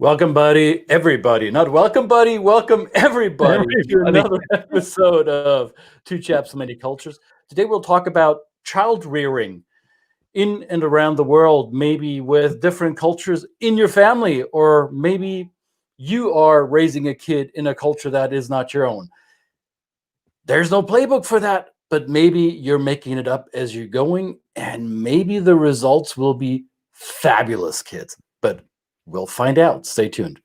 Welcome, buddy, everybody. Not welcome, buddy. Welcome, everybody, to Everybody. another episode of Two Chaps, Many Cultures. Today, we'll talk about child rearing in and around the world, maybe with different cultures in your family, or maybe you are raising a kid in a culture that is not your own. There's no playbook for that, but maybe you're making it up as you're going, and maybe the results will be fabulous, kids. But we'll find out. Stay tuned.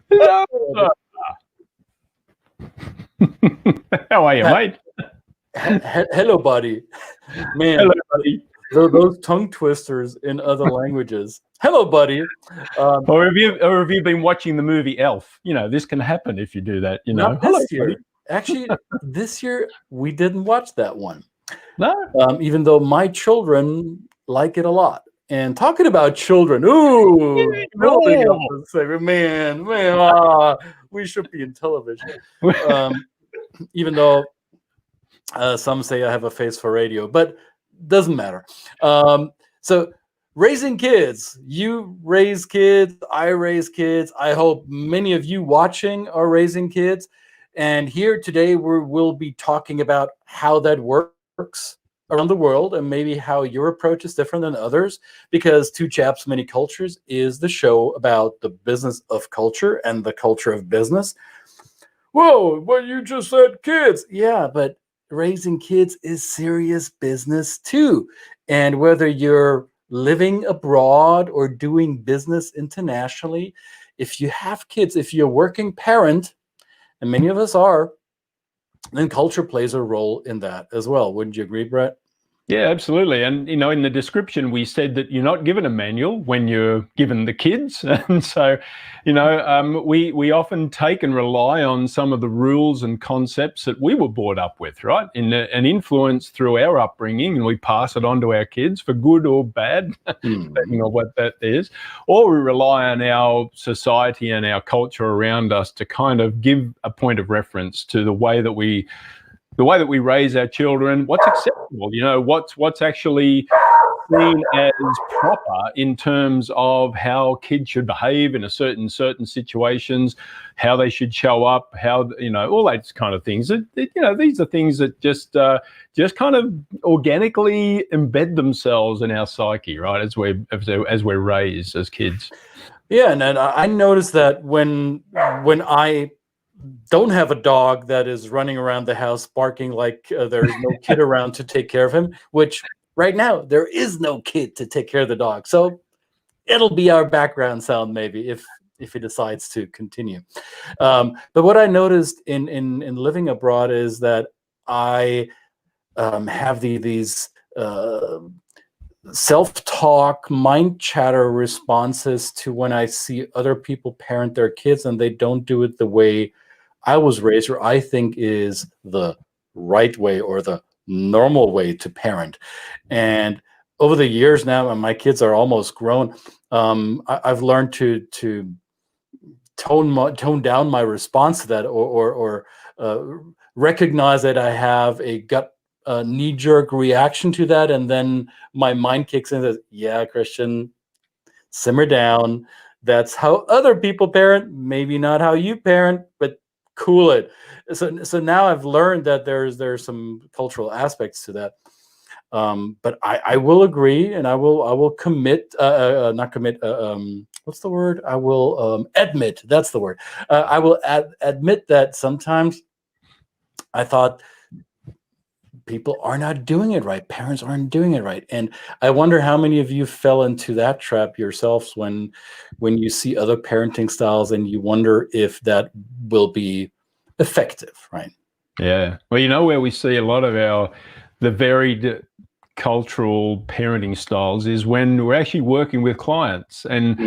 Hello. How are you, mate? Hello, buddy. Man, Hello, buddy. those tongue twisters in other languages. Hello, buddy. Or have you been watching the movie Elf? You know, this can happen if you do that. You know, Not hello, this year. buddy. Actually, this year we didn't watch that one. No, Even though my children like it a lot. And talking about children, ooh, building up the segment, man, we should be in television. Even though some say I have a face for radio, but doesn't matter. So raising kids, you raise kids, I raise kids. I hope many of you watching are raising kids. And here today we'll be talking about how that works around the world and maybe how your approach is different than others, because Two Chaps, Many Cultures is the show about the business of culture and the culture of business. Whoa, what you just said, kids. Yeah, but raising kids is serious business too. And whether you're living abroad or doing business internationally, if you have kids, if you're a working parent, and many of us are, then culture plays a role in that as well. Wouldn't you agree, Brett? yeah, absolutely. And, you know, in the description, we said that you're not given a manual when you're given the kids. And so, you know, we often take and rely on some of the rules and concepts that we were brought up with, right? And influence through our upbringing, and we pass it on to our kids for good or bad, depending on what that is. Or we rely on our society and our culture around us to kind of give a point of reference to the way that we raise our children, what's acceptable, you know, what's actually seen as proper in terms of how kids should behave in a certain situations, how they should show up, how, you know, all those kind of things. You know, these are things that just kind of organically embed themselves in our psyche, right, as we're raised as kids. Yeah, and I noticed that when I don't have a dog that is running around the house barking like there's no kid around to take care of him, which right now there is no kid to take care of the dog. So it'll be our background sound maybe if he decides to continue. But what I noticed in living abroad is that I have these self-talk, mind chatter responses to when I see other people parent their kids and they don't do it the way I was raised, or I think is the right way or the normal way to parent. And over the years now, and my kids are almost grown, I've learned to tone down my response to that, or recognize that I have a gut knee-jerk reaction to that, and then my mind kicks in and says, yeah, Christian, simmer down. That's how other people parent, maybe not how you parent, but cool it. So now I've learned that there's some cultural aspects to that. But I will agree, and I will commit, not commit. What's the word? I will admit. That's the word. I will admit that sometimes I thought people are not doing it right. Parents aren't doing it right. And I wonder how many of you fell into that trap yourselves when you see other parenting styles and you wonder if that will be effective, right? Yeah. Well, you know, where we see a lot of the varied cultural parenting styles is when we're actually working with clients, and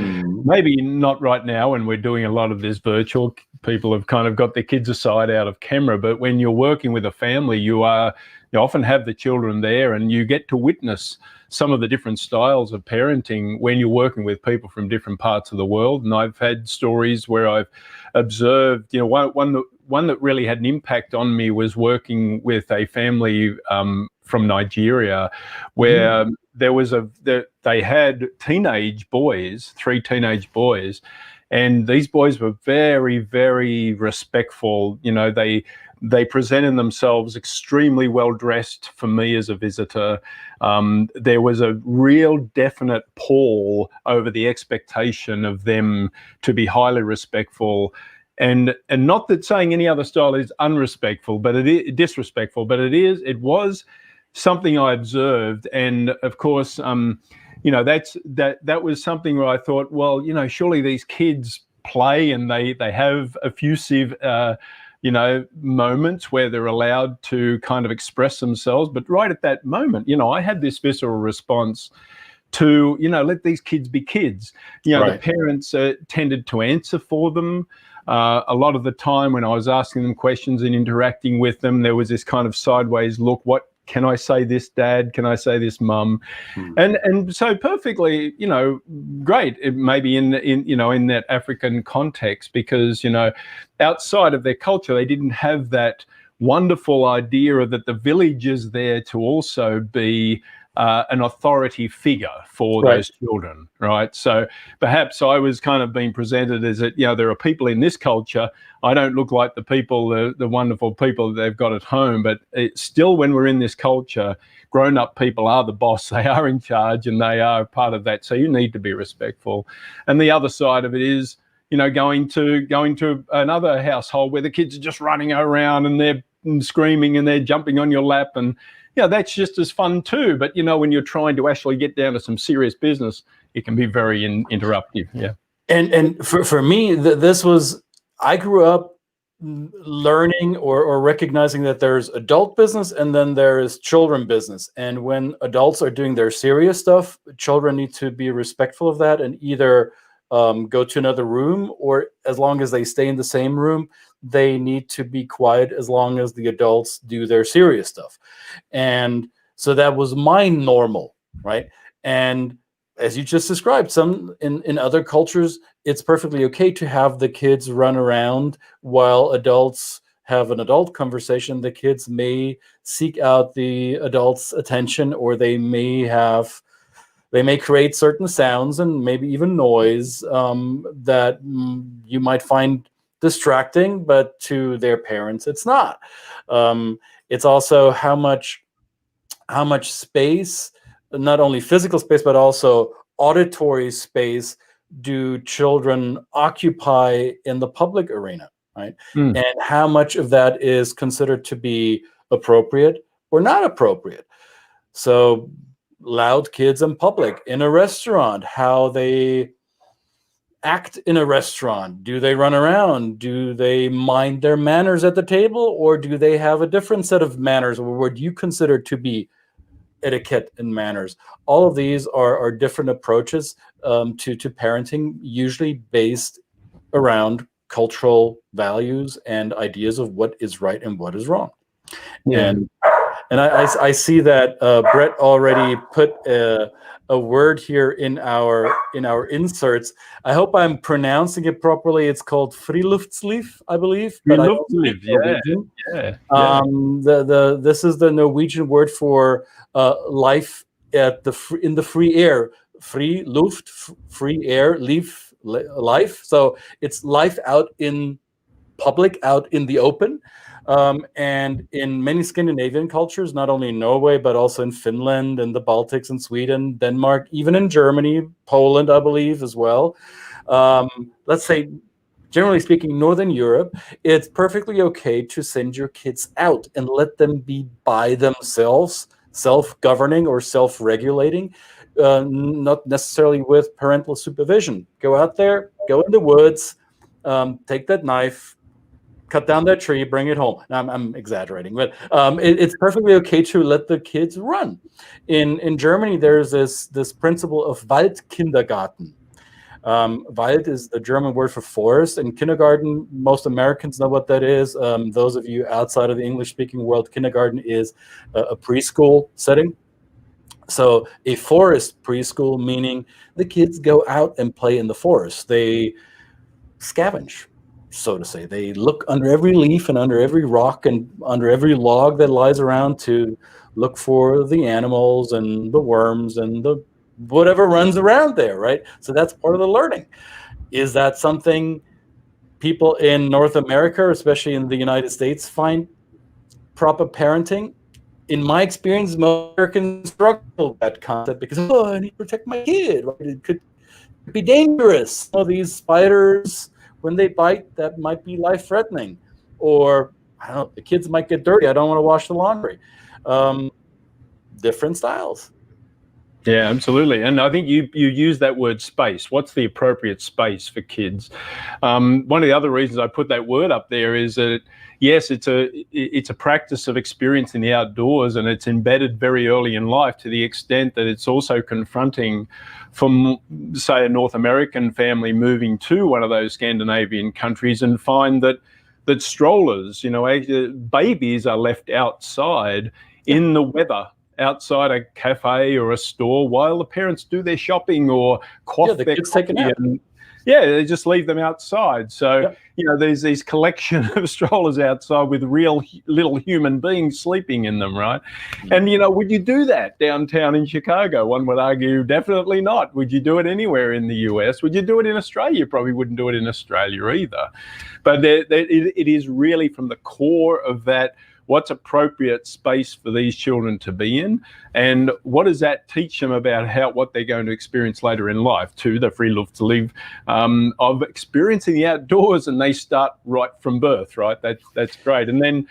maybe not right now when we're doing a lot of this virtual. People have kind of got their kids aside out of camera, but when you're working with a family, you often have the children there, and you get to witness some of the different styles of parenting when you're working with people from different parts of the world. And I've had stories where I've observed, one that really had an impact on me was working with a family from Nigeria, where they had teenage boys, 3 teenage boys, and these boys were very, very respectful. They presented themselves extremely well dressed for me as a visitor. There was a real definite pall over the expectation of them to be highly respectful. And not that saying any other style is unrespectful, but it is disrespectful, but it was something I observed. And of course, that was something where I thought, well, surely these kids play and they have effusive, moments where they're allowed to kind of express themselves. But right at that moment, I had this visceral response to, let these kids be kids. Right. The parents tended to answer for them. A lot of the time when I was asking them questions and interacting with them, there was this kind of sideways look. What can I say this, Dad? Can I say this, Mum? And so perfectly, great. It may be in that African context, because outside of their culture, they didn't have that wonderful idea that the village is there to also be an authority figure for those children, right? So perhaps I was kind of being presented as that, there are people in this culture. I don't look like the people, the wonderful people that they've got at home, but it's still, when we're in this culture, grown-up people are the boss. They are in charge, and they are part of that. So you need to be respectful. And the other side of it is, going to another household where the kids are just running around and they're screaming and they're jumping on your lap, and that's just as fun too. But when you're trying to actually get down to some serious business, it can be very interruptive. Yeah. And for me, I grew up learning or recognizing that there's adult business and then there is children business. And when adults are doing their serious stuff, children need to be respectful of that and either go to another room, or as long as they stay in the same room, they need to be quiet as long as the adults do their serious stuff. And so that was my normal, right? And as you just described, some in other cultures, it's perfectly okay to have the kids run around while adults have an adult conversation. The kids may seek out the adults' attention, or they may create certain sounds and maybe even noise that you might find distracting, but to their parents, it's not. It's also how much space, not only physical space, but also auditory space, do children occupy in the public arena, right? And how much of that is considered to be appropriate or not appropriate. So loud kids in public, in a restaurant, how they act in a restaurant. Do they run around? Do they mind their manners at the table? Or do they have a different set of manners, or what you consider to be etiquette and manners? All of these are different approaches to parenting, usually based around cultural values and ideas of what is right and what is wrong. Yeah. And I see that Brett already put a word here in our inserts. I hope I'm pronouncing it properly. It's called Friluftsliv, I believe. Friluftsliv, This is the Norwegian word for life in the free air. Free Luft, free air, life. So it's life out in public, out in the open. And in many Scandinavian cultures, not only in Norway, but also in Finland and the Baltics and Sweden, Denmark, even in Germany, Poland, I believe, as well. Let's say, generally speaking, Northern Europe, it's perfectly okay to send your kids out and let them be by themselves, self-governing or self-regulating, not necessarily with parental supervision. Go out there, go in the woods, take that knife, cut down that tree, bring it home. Now, I'm exaggerating, but it's perfectly okay to let the kids run. In Germany, there's this principle of Waldkindergarten. Wald is the German word for forest, and kindergarten, most Americans know what that is. Those of you outside of the English-speaking world, kindergarten is a preschool setting. So a forest preschool, meaning the kids go out and play in the forest. They scavenge, so to say. They look under every leaf and under every rock and under every log that lies around to look for the animals and the worms and the whatever runs around there, right? So that's part of the learning. Is that something people in North America, especially in the United States, find proper parenting? In my experience, most Americans struggle with that concept because, I need to protect my kid. Right? It could be dangerous. Some of these spiders, when they bite, that might be life-threatening. Or, I don't know, the kids might get dirty. I don't want to wash the laundry. Different styles. Yeah, absolutely. And I think you use that word space. What's the appropriate space for kids? One of the other reasons I put that word up there is that, yes, it's a practice of experiencing the outdoors, and it's embedded very early in life to the extent that it's also confronting from, say, a North American family moving to one of those Scandinavian countries and find that strollers, babies are left outside in the weather, outside a cafe or a store while the parents do their shopping or quaff their coffee. And they just leave them outside. So, there's these collection of strollers outside with real little human beings sleeping in them, right? And, would you do that downtown in Chicago? One would argue definitely not. Would you do it anywhere in the US? Would you do it in Australia? You probably wouldn't do it in Australia either. But it is really from the core of that, what's appropriate space for these children to be in, and what does that teach them about what they're going to experience later in life too, the free love to live, of experiencing the outdoors, and they start right from birth, right? That's great. And then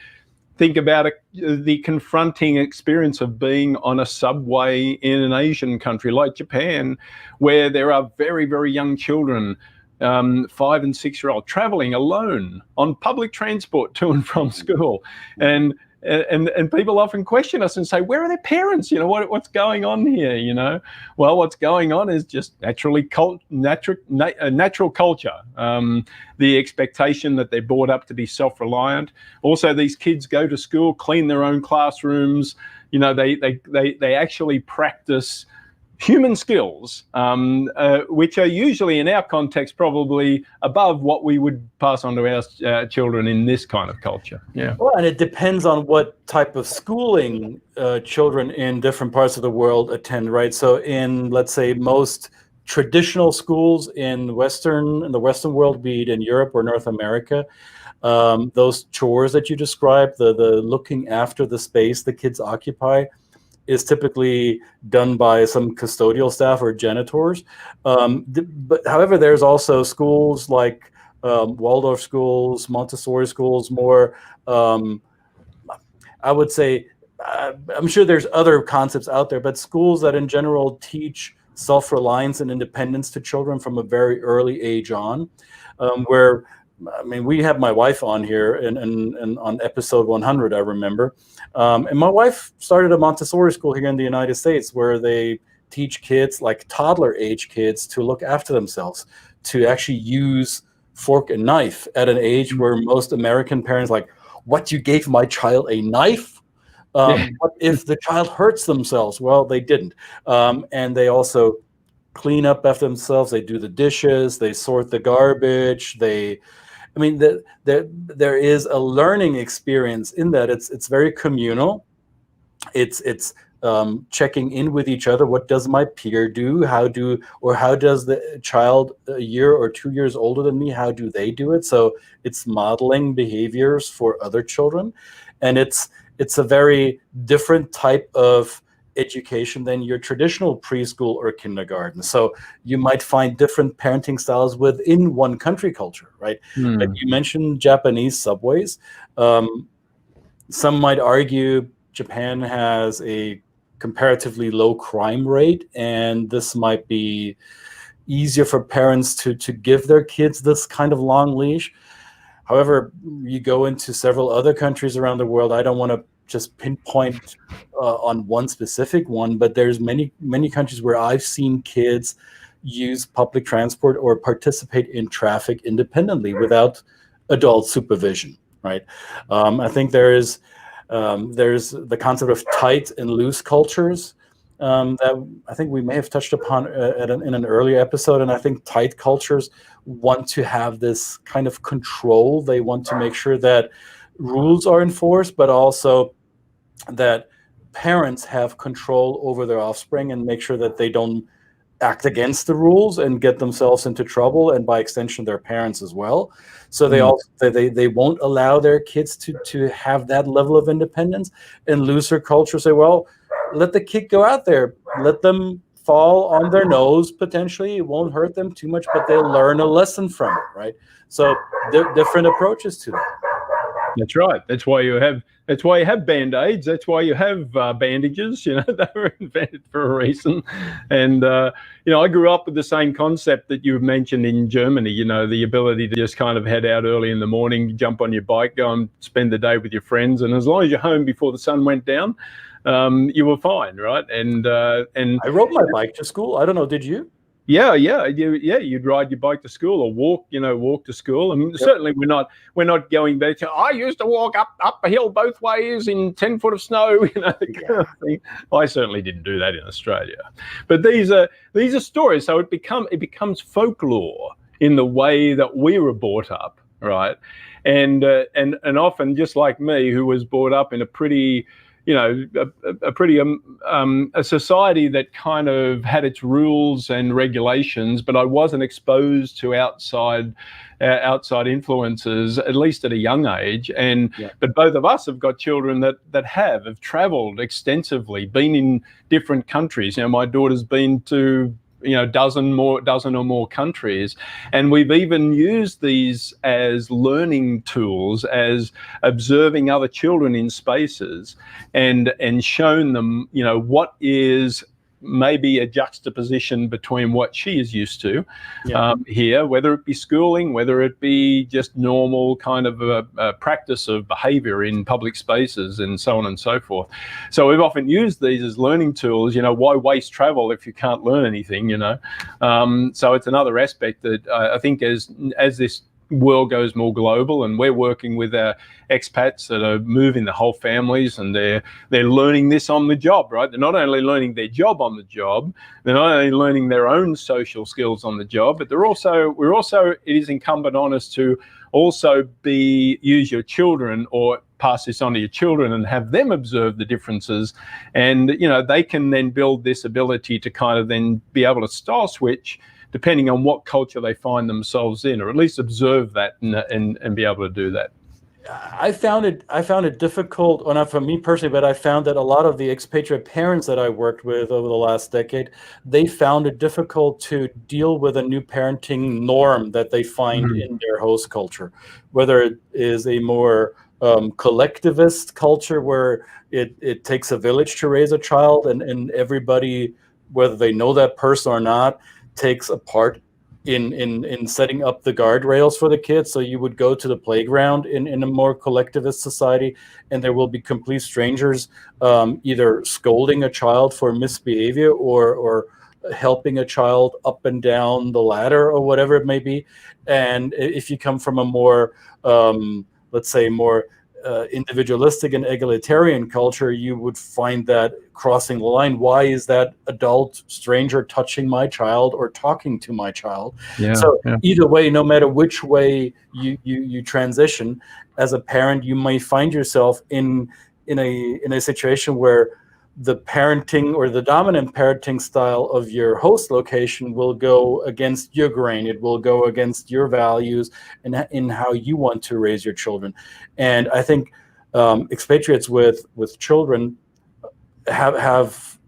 think about the confronting experience of being on a subway in an Asian country like Japan, where there are very, very young children, 5 and 6 year old, traveling alone on public transport to and from school, and people often question us and say, where are their parents? What's going on here? Well, what's going on is just natural culture. The expectation that they're brought up to be self-reliant. Also, these kids go to school, clean their own classrooms. They actually practice human skills, which are usually in our context probably above what we would pass on to our children in this kind of culture. Yeah. Well, and it depends on what type of schooling children in different parts of the world attend, right? So in, let's say, most traditional schools in the Western world, be it in Europe or North America, those chores that you described, the looking after the space the kids occupy, is typically done by some custodial staff or janitors. But however, there's also schools like Waldorf schools, Montessori schools, more, I would say, I'm sure there's other concepts out there, but schools that in general teach self-reliance and independence to children from a very early age on, where, I mean, we have my wife on here and on episode 100, I remember. And my wife started a Montessori school here in the United States where they teach kids, like toddler age kids, to look after themselves, to actually use fork and knife at an age where most American parents like, what, you gave my child a knife? What if the child hurts themselves? Well, they didn't. And they also clean up after themselves. They do the dishes, they sort the garbage, there is a learning experience in that. It's very communal. It's checking in with each other. What does my peer do? How does the child a year or 2 years older than me, how do they do it? So it's modeling behaviors for other children, and it's a very different type of education than your traditional preschool or kindergarten. So you might find different parenting styles within one country culture, right? Like you mentioned Japanese subways. Some might argue Japan has a comparatively low crime rate, and this might be easier for parents to give their kids this kind of long leash. However, you go into several other countries around the world. I don't want to just pinpoint on one specific one, but there's many countries where I've seen kids use public transport or participate in traffic independently without adult supervision, right? I think there's the concept of tight and loose cultures that I think we may have touched upon in an earlier episode. And I think tight cultures want to have this kind of control. They want to make sure that rules are enforced, but also that parents have control over their offspring and make sure that they don't act against the rules and get themselves into trouble, and by extension their parents as well. So they won't allow their kids to have that level of independence. And looser culture say, well, let the kid go out there, let them fall on their nose potentially, it won't hurt them too much, but they'll learn a lesson from it, right? So different approaches to that. That's right. That's why you have Band-Aids. That's why you have bandages. They were invented for a reason. And I grew up with the same concept that you've mentioned in Germany. The ability to just kind of head out early in the morning, jump on your bike, go and spend the day with your friends, and as long as you're home before the sun went down, you were fine, right? And I rode my bike to school. I don't know, did you? Yeah, you'd ride your bike to school or walk to school. I mean, certainly we're not going back to, I used to walk up a hill both ways in 10 foot of snow, kind of thing. I certainly didn't do that in Australia. But these are stories, so it becomes folklore in the way that we were brought up, right? And often, just like me, who was brought up in a pretty a society that kind of had its rules and regulations, but I wasn't exposed to outside influences, at least at a young age. But both of us have got children that have traveled extensively, been in different countries. My daughter's been to dozen or more countries, and we've even used these as learning tools, as observing other children in spaces, and shown them what is maybe a juxtaposition between what she is used to here, whether it be schooling, whether it be just normal kind of a practice of behavior in public spaces, and so on and so forth. So we've often used these as learning tools. Why waste travel if you can't learn anything? So it's another aspect that I think as this world goes more global, and we're working with our expats that are moving the whole families, and they're learning this on the job, right? They're not only learning their job on the job, they're not only learning their own social skills on the job, but it is incumbent on us to also use your children, or pass this on to your children and have them observe the differences. And they can then build this ability to kind of then be able to style switch depending on what culture they find themselves in, or at least observe that and be able to do that. I found it difficult, or not for me personally, but I found that a lot of the expatriate parents that I worked with over the last decade, they found it difficult to deal with a new parenting norm that they find in their host culture, whether it is a more collectivist culture where it takes a village to raise a child, and everybody, whether they know that person or not, takes a part in setting up the guardrails for the kids. So you would go to the playground in a more collectivist society, and there will be complete strangers either scolding a child for misbehavior or helping a child up and down the ladder or whatever it may be. And if you come from a more let's say more individualistic and egalitarian culture, you would find that crossing the line. Why is that adult stranger touching my child or talking to my child? Either way, no matter which way you transition as a parent, you may find yourself in a situation where the parenting or the dominant parenting style of your host location will go against your grain. It will go against your values and in how you want to raise your children. And I think expatriates with children have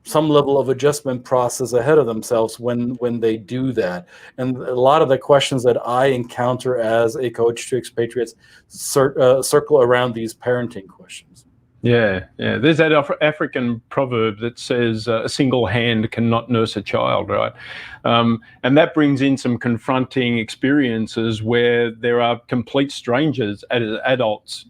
some level of adjustment process ahead of themselves when they do that. And a lot of the questions that I encounter as a coach to expatriates circle around these parenting questions. Yeah. There's that African proverb that says a single hand cannot nurse a child, right? And that brings in some confronting experiences where there are complete strangers as adults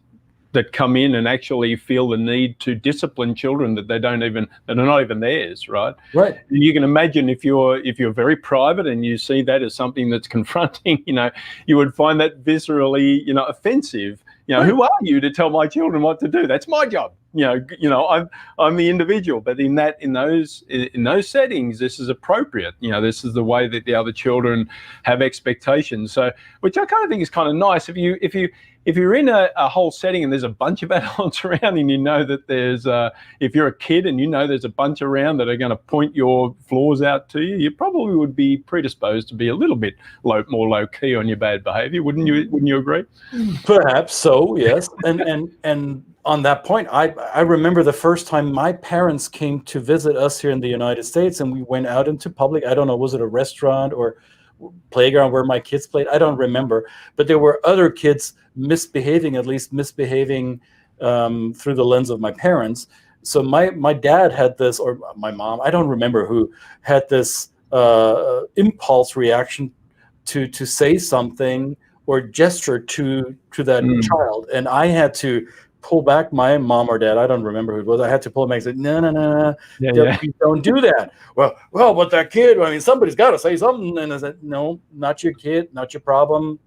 that come in and actually feel the need to discipline children that that are not even theirs, right? Right. You can imagine if you're very private and you see that as something that's confronting, you would find that viscerally, offensive. Right. Who are you to tell my children what to do? That's my job. I'm the individual. But in those settings, this is appropriate. This is the way that the other children have expectations. So, which I kind of think is kind of nice. If you're in a whole setting and there's a bunch of adults around, and you know that there's if you're a kid and you know there's a bunch around that are going to point your flaws out to you, you probably would be predisposed to be a little bit more low key on your bad behavior, wouldn't you agree? Perhaps so, yes. And on that point, I remember the first time my parents came to visit us here in the United States, and we went out into public. I don't know, was it a restaurant or playground where my kids played? I don't remember, but there were other kids misbehaving through the lens of my parents. So my dad had this, or my mom, I don't remember who, had this impulse reaction to say something or gesture to that child, and I had to pull back. My mom or dad, I don't remember who it was, I had to pull him back and say, no, don't do that. Well, but that kid, I mean, somebody's got to say something. And I said, no, not your kid, not your problem,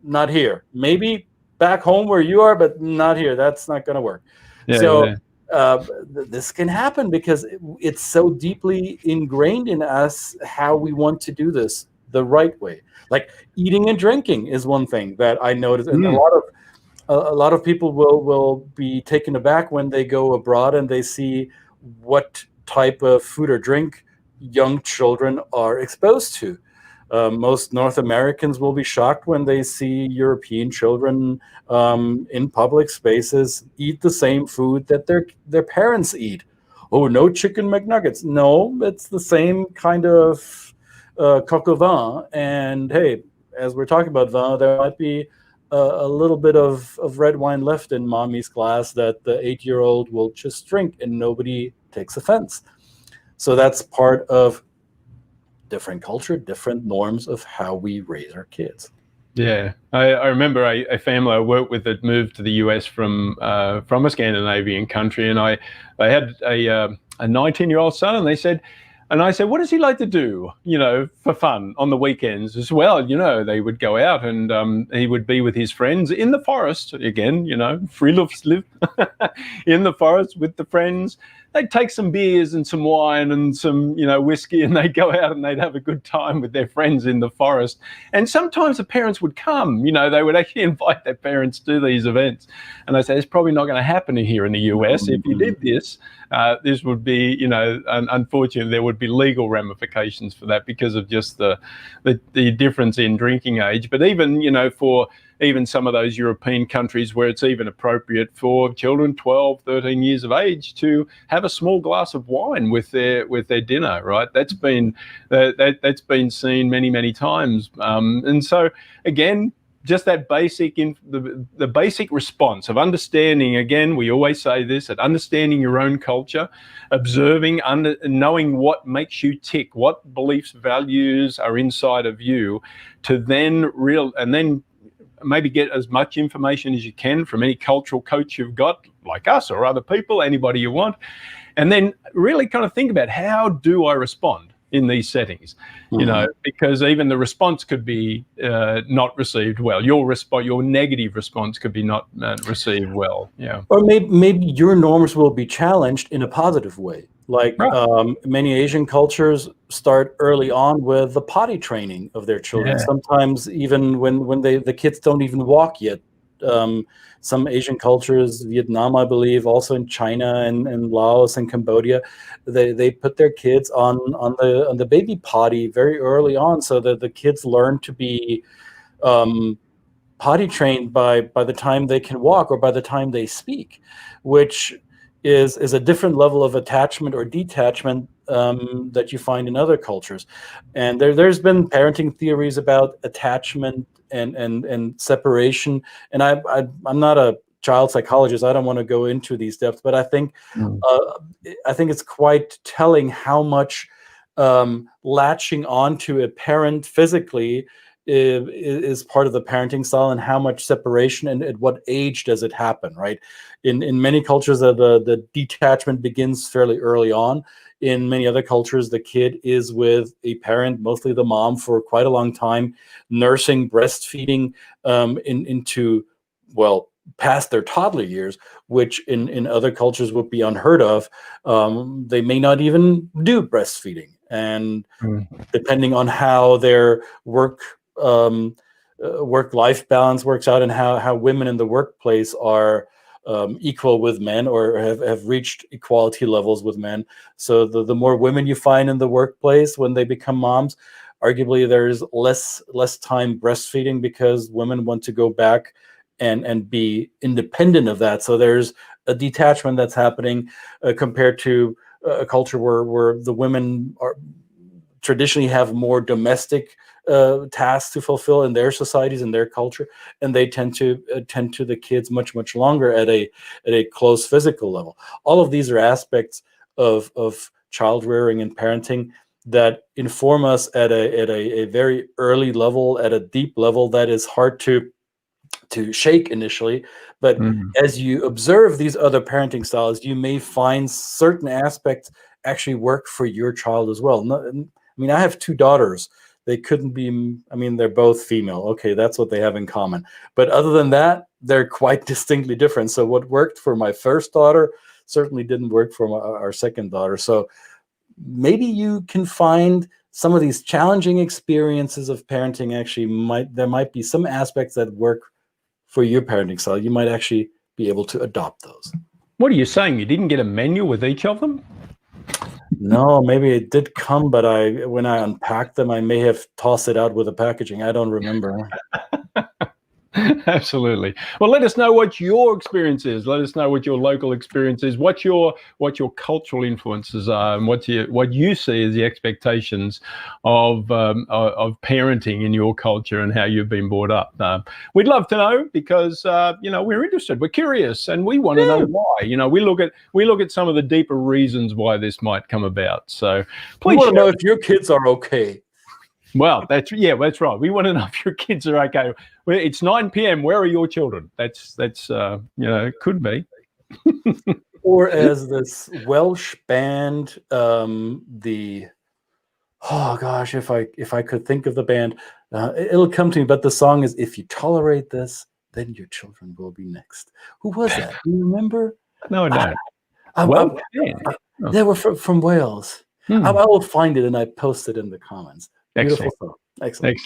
not here. Maybe back home where you are, but not here. That's not going to work. This can happen because it's so deeply ingrained in us how we want to do this the right way. Like eating and drinking is one thing that I noticed, and a lot of people will be taken aback when they go abroad and they see what type of food or drink young children are exposed to. Most North Americans will be shocked when they see European children in public spaces eat the same food that their parents eat. Oh, no chicken McNuggets. No, it's the same kind of coq au vin. And hey, as we're talking about vin, there might be a little bit of red wine left in mommy's glass that the 8-year-old will just drink, and nobody takes offense. So that's part of different culture, different norms of how we raise our kids. Yeah, I remember a family I worked with that moved to the US from a Scandinavian country, and I had a 19-year-old son, and I said, what does he like to do, for fun on the weekends as well? They would go out and he would be with his friends in the forest again, free live in the forest with the friends. They'd take some beers and some wine and some, whiskey, and they'd go out and they'd have a good time with their friends in the forest. And sometimes the parents would come, they would actually invite their parents to these events. And I say, it's probably not going to happen here in the US. If you did this, this would be, unfortunately, there would be legal ramifications for that because of just the difference in drinking age. But even, for even some of those European countries where it's even appropriate for children 12, 13 years of age to have a small glass of wine with their dinner, right? That's been seen many, many times. And so again, just that the basic response of understanding, again, we always say this, at understanding your own culture, observing, knowing what makes you tick, what beliefs, values are inside of you, to then maybe get as much information as you can from any cultural coach you've got, like us or other people, anybody you want, and then really kind of think about, how do I respond in these settings? Because even the response could be not received well. Your negative response could be not received well. Yeah. Or maybe your norms will be challenged in a positive way. Like many Asian cultures start early on with the potty training of their children. Yeah. Sometimes even when the kids don't even walk yet. Some Asian cultures, Vietnam, I believe, also in China and Laos and Cambodia, they put their kids on the baby potty very early on, so that the kids learn to be potty trained by the time they can walk or by the time they speak, which is a different level of attachment or detachment that you find in other cultures. And there's been parenting theories about attachment and separation. And I'm not a child psychologist. I don't want to go into these depths, but I think Mm. it's quite telling how much latching onto a parent physically is part of the parenting style, and how much separation and at what age does it happen, right? In many cultures, the detachment begins fairly early on. In many other cultures, the kid is with a parent, mostly the mom, for quite a long time, nursing, breastfeeding into, well, past their toddler years, which in other cultures would be unheard of. They may not even do breastfeeding. And depending on how their work-life balance works out, and how women in the workplace are equal with men, or have reached equality levels with men. So the more women you find in the workplace when they become moms, arguably there's less time breastfeeding, because women want to go back and be independent of that. So there's a detachment that's happening compared to a culture where the women are traditionally have more domestic tasks to fulfill in their societies and their culture, and they tend to attend to the kids much longer at a close physical level. All of these are aspects of child rearing and parenting that inform us at a very early level, at a deep level that is hard to shake initially. But as you observe these other parenting styles, you may find certain aspects actually work for your child as well. I mean, I have 2 daughters. They couldn't be, I mean, they're both female. Okay, that's what they have in common. But other than that, they're quite distinctly different. So what worked for my first daughter certainly didn't work for our second daughter. So maybe you can find some of these challenging experiences of parenting there might be some aspects that work for your parenting style. You might actually be able to adopt those. What are you saying? You didn't get a manual with each of them? No, maybe it did come, but when I unpacked them, I may have tossed it out with the packaging. I don't remember. Absolutely. Well, let us know what your experience is. Let us know what your local experience is, what your cultural influences are, and what you see as the expectations of parenting in your culture and how you've been brought up. We'd love to know, because we're interested, we're curious, and we want to know why. We look at some of the deeper reasons why this might come about. So please, we want to know if your kids are okay. Well, that's right. We want to know if your kids are okay. Well, it's 9 p.m. Where are your children? That's could be. Or as this Welsh band, oh gosh, if I could think of the band, it'll come to me. But the song is, "If you tolerate this, then your children will be next." Who was that? Do you remember? No, I don't. They were from Wales. I will find it and I post it in the comments. Beautiful song. Excellent.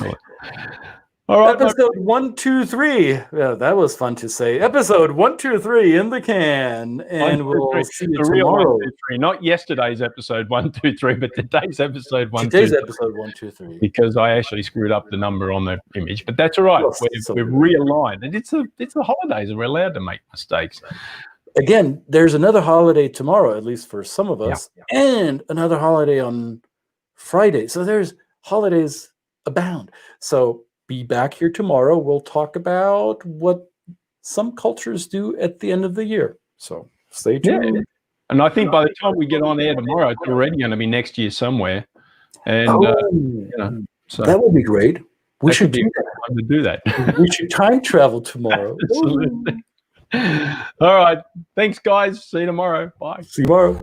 All right. Episode 1, 2, 3. Yeah, that was fun to say. Episode 1, 2, 3 in the can, and we'll see you tomorrow. 1, 2, 3. Not yesterday's episode 1, 2, 3, but today's episode 1, 2, 3. Today's episode 1, 2, 3. Because I actually screwed up the number on the image, but that's all right. We've realigned, and it's the holidays, and we're allowed to make mistakes. Again, there's another holiday tomorrow, at least for some of us, and another holiday on Friday. So there's holidays abound. So be back here tomorrow. We'll talk about what some cultures do at the end of the year. So stay tuned. Yeah. And I think by the time we get on air tomorrow, it's already going to be next year somewhere. And so that would be great. We should do that. We should time travel tomorrow. Absolutely. All right. Thanks, guys. See you tomorrow. Bye. See you tomorrow.